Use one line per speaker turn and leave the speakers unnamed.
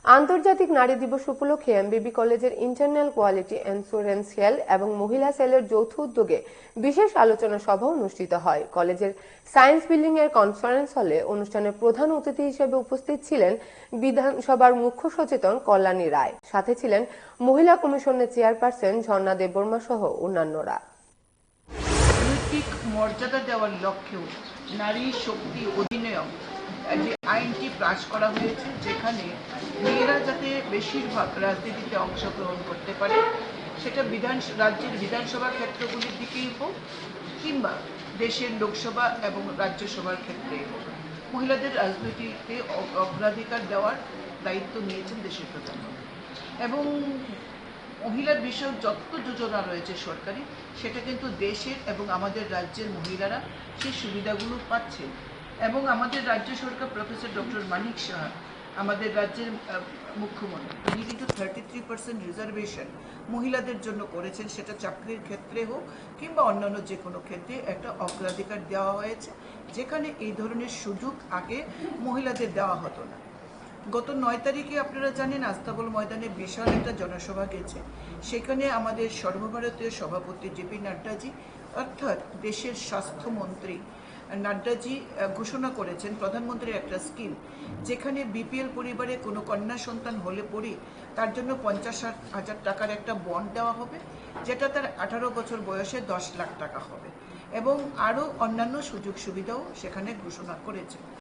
আন্তর্জাতিক নারী দিবস উপলক্ষে এমবিবি কলেজের ইন্টারনাল কোয়ালিটি অ্যাসুরেন্স সেল এবং মহিলা সেলের যৌথ উদ্যোগে বিশেষ আলোচনা সভা অনুষ্ঠিত হয়। কলেজের সায়েন্স বিল্ডিং এর কনফারেন্স হলে অনুষ্ঠানে প্রধান অতিথি হিসেবে উপস্থিত ছিলেন বিধানসভার মুখ্য সচেতন কল্যাণী রায়, সাথে ছিলেন মহিলা কমিশনের চেয়ারপারসন ঝর্ণা দেববর্মা সহ অন্যান্যরা।
নৈতিক মর্যাদা দেওয়ার লক্ষ্যেও নারী শক্তি অধিনিয়ম যে আইনটি পাস করা হয়েছে, যেখানে মেয়েরা যাতে বেশিরভাগ রাজনীতিতে অংশগ্রহণ করতে পারে, সেটা রাজ্যের বিধানসভা ক্ষেত্রগুলির দিকেই হোক কিংবা দেশের লোকসভা এবং রাজ্যসভার ক্ষেত্রে হোক, মহিলাদের রাজনীতিতে অগ্রাধিকার দেওয়ার দায়িত্ব নিয়েছেন দেশের প্রধানমন্ত্রী। এবং মহিলার বিষয়ক যত যোজনা রয়েছে সরকারি, সেটা কিন্তু দেশের এবং আমাদের রাজ্যের মহিলারা সেই সুবিধাগুলো পাচ্ছেন। এবং আমাদের রাজ্য সরকার প্রফেসর ডক্টর মানিক সাহা, আমাদের রাজ্যের মুখ্যমন্ত্রী, তিনি কিন্তু 33% রিজার্ভেশন মহিলাদের জন্য করেছেন, সেটা চাকরির ক্ষেত্রে হোক কিংবা অন্যান্য যে কোনো ক্ষেত্রে একটা অগ্রাধিকার দেওয়া হয়েছে, যেখানে এই ধরনের সুযোগ আগে মহিলাদের দেওয়া হতো না। গত 9 তারিখে আপনারা জানেন আস্তাবল ময়দানে বিশাল একটা জনসভা গেছে, সেখানে আমাদের সর্বভারতীয় সভাপতি জেপি নাড্ডাজি অর্থাৎ দেশের স্বাস্থ্যমন্ত্রী নাড্ডাজি ঘোষণা করেছেন প্রধানমন্ত্রীর একটা স্কিম, যেখানে বিপিএল পরিবারে কোনো কন্যা সন্তান হলে পরে তার জন্য 50,000 টাকার একটা বন্ড দেওয়া হবে, যেটা তার 18 বছর বয়সে 10 লাখ টাকা হবে, এবং আরও অন্যান্য সুযোগ সুবিধাও সেখানে ঘোষণা করেছে।